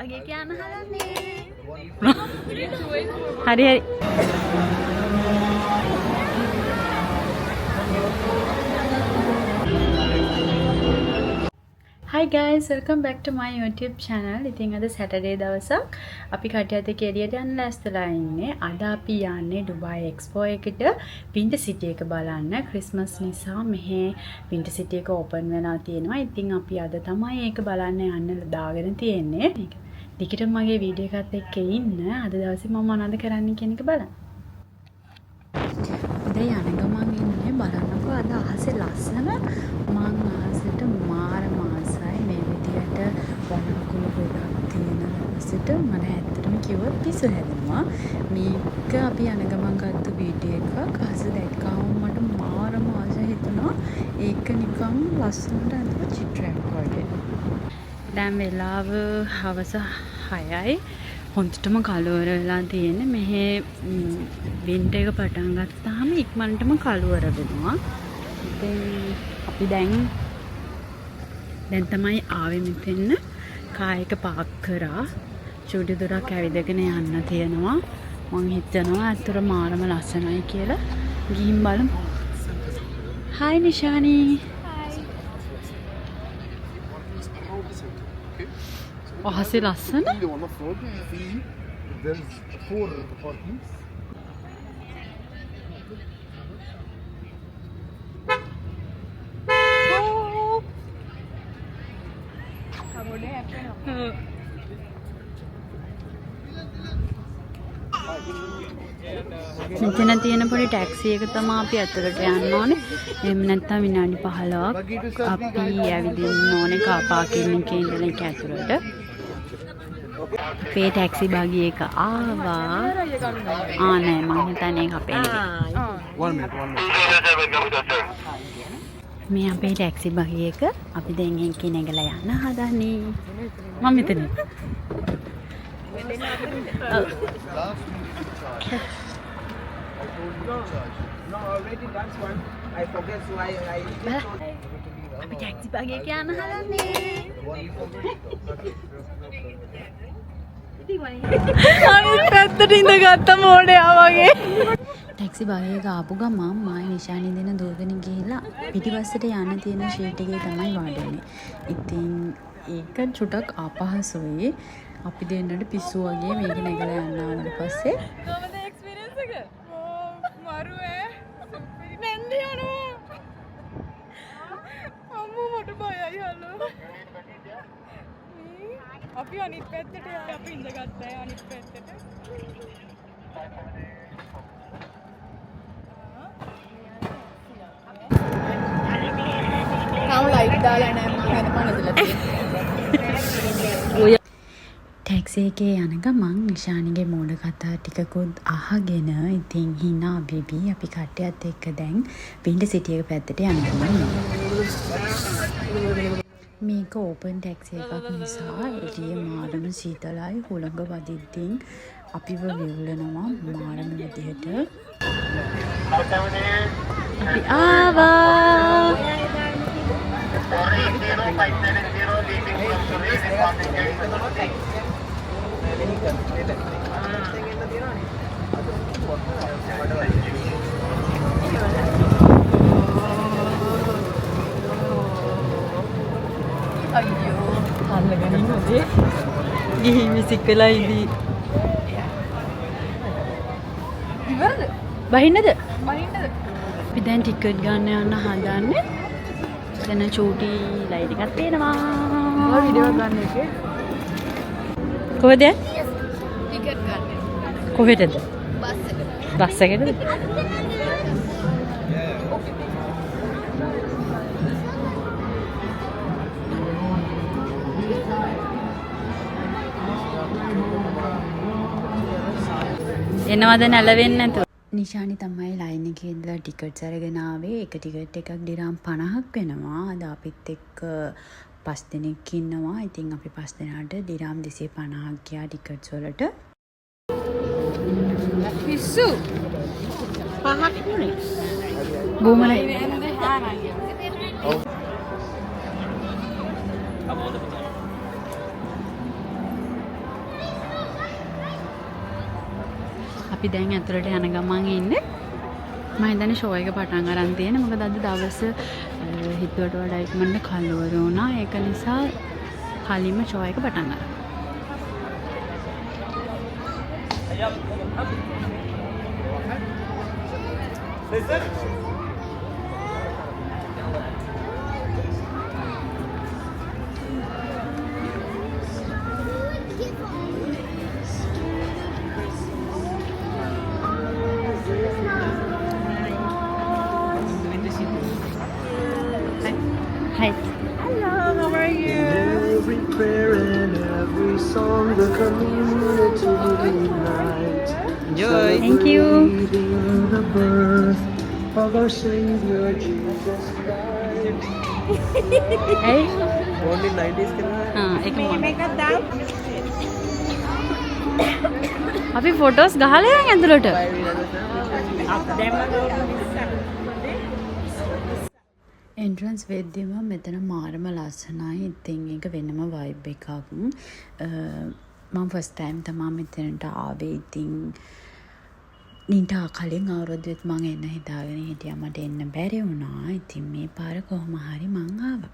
වගේ කියන්න හදන්නේ. හරි හරි. Hi guys, welcome back to my YouTube channel. ඉතින් අද Saturday දවසක් අපි කටියත් එක්ක එළියට යන්න ලෑස්තිලා ඉන්නේ. අද අපි යන්නේ Dubai Expo එකට Winter City එක බලන්න. Christmas නිසා මෙහි Winter City එක open වෙලා තියෙනවා. ඉතින් අපි අද තමයි ඒක බලන්න යන්න දාගෙන තියෙන්නේ. ටිකටම මගේ වීඩියෝ එකත් එක්ක ඉන්න. අද දවසේ මම මොනවද කරන්න කියන එක බලන්න. උදේ යන ගමන් ඉන්නේ බලන්නකෝ අද අහසේ ලස්සන මං අහසට මාර මාසයි මේ විදියට වනකුළු ගොඩක් තියෙන ලස්සට මම ඇත්තටම කිව්වොත් පිස්සු හැදෙනවා. මේක අපි යන ගමන් ගත්ත වීඩියෝ එකක් අහස දැක්කම මට මාරම ආස හිතුණා. ඒක නිකන් ලස්සනට අඳපු චිත්‍රයක් වගේ. දැන් වෙලාව හවස 6යි. හොඳටම කලවර වෙලා තියෙන්නේ. මෙහි වින්ටර් එක පටන් ගත්තාම ඉක්මනටම කලවර වෙනවා. ඉතින් අපි දැන් තමයි ආවේ මෙතෙන්න. කායක පාක් කරා චුටි දුරක් ඇවිදගෙන යන්න තියෙනවා. මං හිතනවා අතර මාරම ලස්සනයි කියලා. ගිහින් බලමු. Hi නිෂානි. අහසේ ලස්සන. මෙතන තියෙන පොඩි ටැක්සි එක තමයි අපි ඇතුළට යන්න ඕනේ. එහෙම නැත්නම් විනාඩි 15ක් අපි ඇවිදින්න ඕනේ කාර් පාකින් එකේ ඉඳලා ඒක ඇතුළට. අපේ ටැක්සි බගි එක ආවා. නෑ මං හිතන්නේ ඒක අපේ නෙවෙයි. මේ අපේ ටැක්සි බගි එක අපි දැන් එකේ නැගලා යන්න හදන්නේ. මම මෙතන. අපි ටැක්සි බගි එක යන්න හදන්නේ. අනිත් පැත්තට ඉඳගත්ත මෝඩයා වගේ. ටැක්සි බගි එක ආපු ගමන් මායි නිෂානි දෙන දුවගෙන ගිහිල්ලා පිටිපස්සට යන්න තියෙන ෂීට් එකේ තමයි වාඩි වෙන්නේ. ඉතින් ඒක චුටක් අපහසුයි. අපි දෙන්නට පිස්සු වගේ මේක නැගලා යන්න ආවට පස්සේ කොහොමද එක්ස්පීරියන්ස් එක? මරු නැන්ද යනවා. අම්මෝ මට බයයි හලෝ. අපි අනිත් පැත්තට අපි ඉඳගත්තා අනිත් පැත්තට. තාම ලයිට් දාලා නැහැ මම වෙන පනදලා තියෙනවා. ටැක්සි එකේ යන ගමන් නිෂානිගේ මෝඩ කතා ටිකකුත් අහගෙන ඉතින් hina බිබි අපි කට්ටියත් එක්ක දැන් Winter City එක පැත්තට යනවා. මේක ඕපන් ටැක්සි එකක් නිසා එළිය මාරම සීතලයි. හුළඟ වදිද්දී අපිව විවුලනවා මාරම විදිහට. අපි ආවා. අයියෝ අල්ලගෙන ඉන්නේ. ගිහින් මිසික් වෙලා ඉදී. ඉවරද? බහින්නද? අපි දැන් ටිකට් ගන්න යන්න හදන්නේ. එතන චූටි ලයිට් එකක් තියෙනවා. ඔය වීඩියෝ ගන්න එකේ. කොහෙද? ටිකට් ගන්න. කොහෙටද? බස් එකටද? එනවද නැලවෙන්නේ නැතුව? නිෂානි තමයි ලයින් එකේ ඉඳලා ටිකට්ස් අරගෙන ආවේ. එක ටිකට් එකක් දිරාම් 50ක් වෙනවා. අද අපිත් එක්ක 5 දෙනෙක් ඉන්නවා. ඉතින් අපි 5 දෙනාට දිරාම් 250ක් ගියා ටිකට්ස් වලට. පිස්සු 5ක් නේ. බොමලයි. අපි දැන් ඇතුළට යන ගමන් ඉන්නේ. මම හිතන්නේ ෂෝ එක පටන් අරන් තියෙන. මොකද අද දවස් හිතුවට වඩා ඉක්මනට කලවර වුණා. ඒක නිසා කලින්ම ෂෝ එක පටන් අරන්. Hi. Hello, how are you? Every prayer and every song, the community unites. Enjoy. Thank you. Celebrating the birth of our Savior Jesus Christ. Hey. Only 90s ke liye? हाँ एक අපි ෆොටෝස් ගහලා යන් ඇතුළට. Entrance වෙද්දිම මෙතන මාරම ලස්සනයි. ඉතින් ඒක වෙනම වයිබ් එකක්. මම ෆස්ට් ටයිම් තමයි මෙතනට ආවේ. ඉතින් නින්ට කලින් අවුරුද්දෙත් මම එන්න හිතාගෙන හිටියා. මට එන්න බැරි වුණා. ඉතින් මේ පාර කොහොම හරි මං ආවා.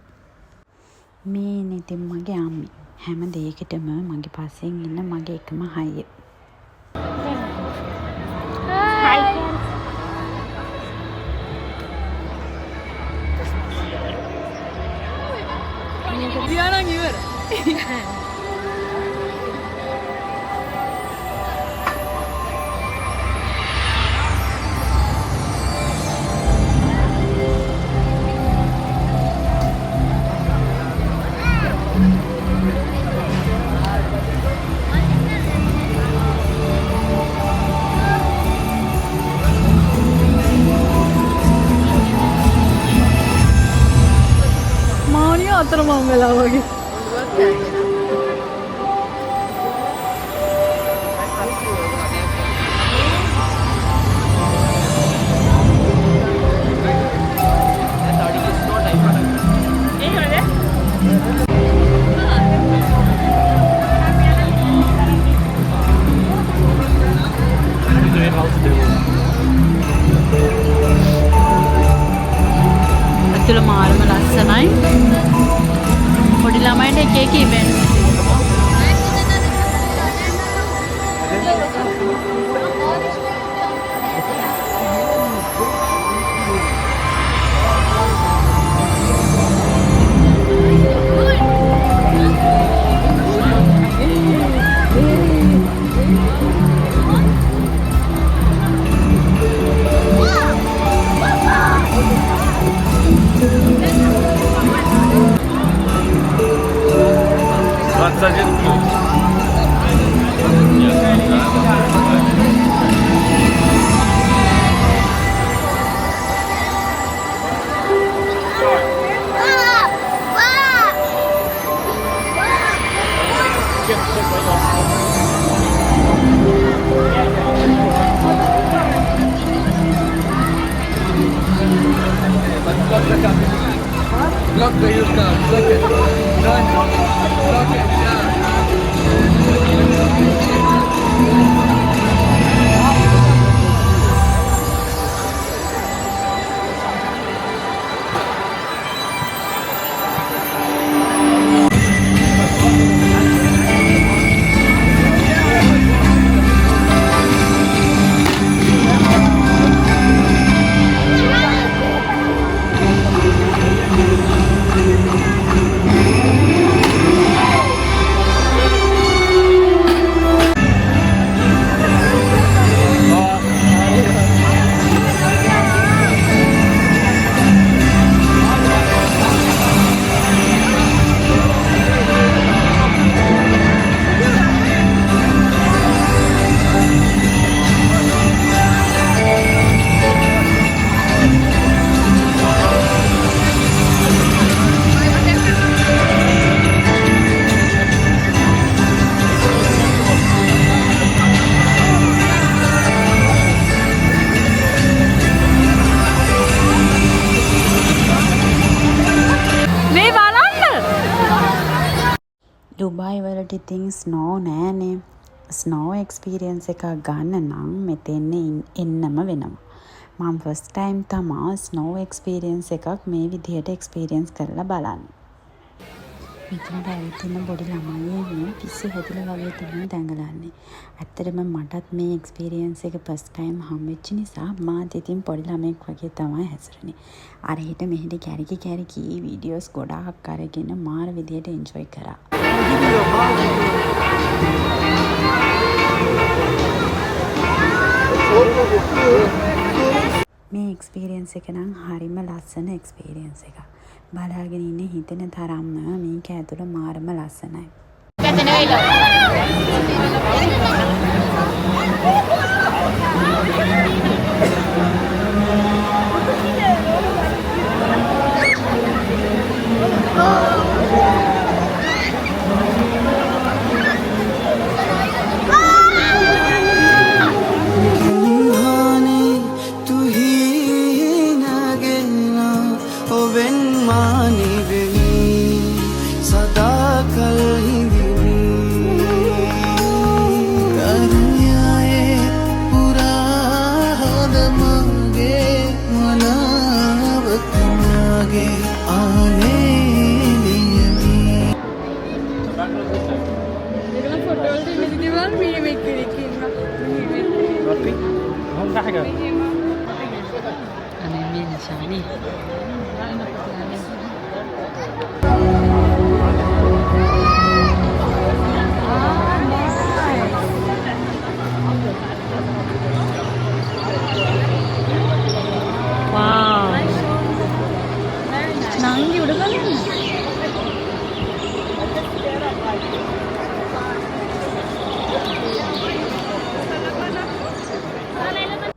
මේ ඉතින් මගේ අම්මි හැම දෙයකටම මගේ පස්සෙන් ඉන්න මගේ එකම හයිය. දියානම් ඉවර. මානිය අතරමං වෙලා වගේ. ඇතුළ මාරම ලස්සනයි. පොඩි ළමයින්ට එක එක events Block the use now. Block it. Done. Block it. දුබයි වලට ඉතින් ස්නෝ නෑනේ. ස්නෝ එක්ස්පීරියන්ස් එකක් ගන්න නම් මෙතෙන්න එන්නම වෙනවා. මම ෆස්ට් ටයිම් තමා ස්නෝ එක්ස්පීරියන්ස් එකක් මේ විදිහට එක්ස්පීරියන්ස් කරලා බලන්න. මෙතනට ඇවිත් ඉන්න පොඩි ළමයි ඉන්නේ පිස්සු හැදිලා වගේ තමයි දඟලන්නේ. ඇත්තටම මටත් මේ එක්ස්පීරියන්ස් එක ෆස්ට් ටයිම් හම්බෙච්ච නිසා මාත් ඉතින් පොඩි ළමෙක් වගේ තමයි හැසිරෙන්නේ. අර හිට මෙහෙට කැරකි වීඩියෝස් ගොඩාක් අරගෙන මාර විදියට එන්ජොයි කරා. මේ එක්ස්පීරියන්ස් එක නම් හරිම ලස්සන එක්ස්පීරියන්ස් එකක්. බලාගෙන ඉන්න හිතෙන තරම්ම මේක ඇතුළ මාරම ලස්සනයි.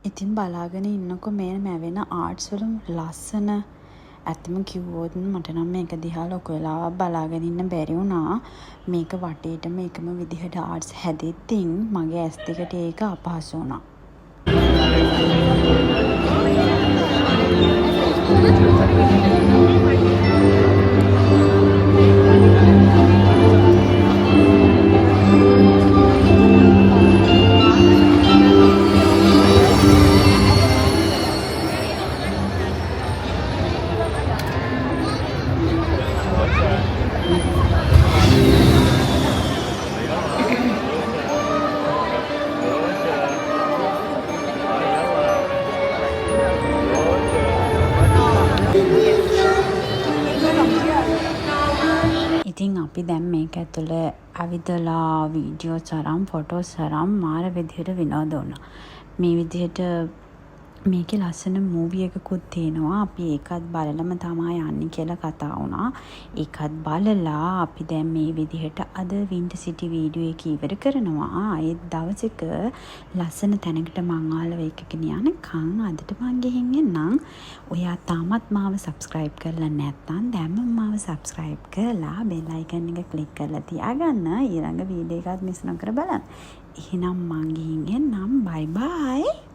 ඉතින් බලාගෙන ඉන්නකො මේ මැවෙන ආර්ට්ස් වල ලස්සන ඇත්තම කිව්වොත් මට නම් මේක දිහා ලොකු වෙලාවක් බලාගෙන ඉන්න බැරි වුණා. මේක වටේට මේකම විදිහට ආර්ට්ස් හැදෙද්දින් මගේ ඇස් දෙකට ඒක අපහසු වුණා. ඉතින් අපි දැන් මේක ඇතුළ ඇවිදලා වීඩියෝ සරම් ෆොටෝ සරම් මාර විදිහට විනෝද වුණා. මේ විදිහට මේකේ ලස්සන මූවි එකකුත් තියෙනවා. අපි ඒකත් බලලම තමයි යන්නේ කියලා කතා වුණා. ඒකත් බලලා අපි දැන් මේ විදිහට අද වින්ටර් සිටි වීඩියෝ එක ඉවර කරනවා. ආයෙත් දවසක ලස්සන තැනකට මං ආලව එකකින් යනකම් අදට මං ගිහින් එන්නම්. ඔයා තාමත් මාව subscribe කරලා නැත්නම් දැන්ම මාව subscribe කරලා bell icon එක click කරලා තියාගන්න. ඊළඟ වීඩියෝ එකත් මිස් නොකර බලන්න. එහෙනම් මං ගිහින් එන්නම්. bye bye.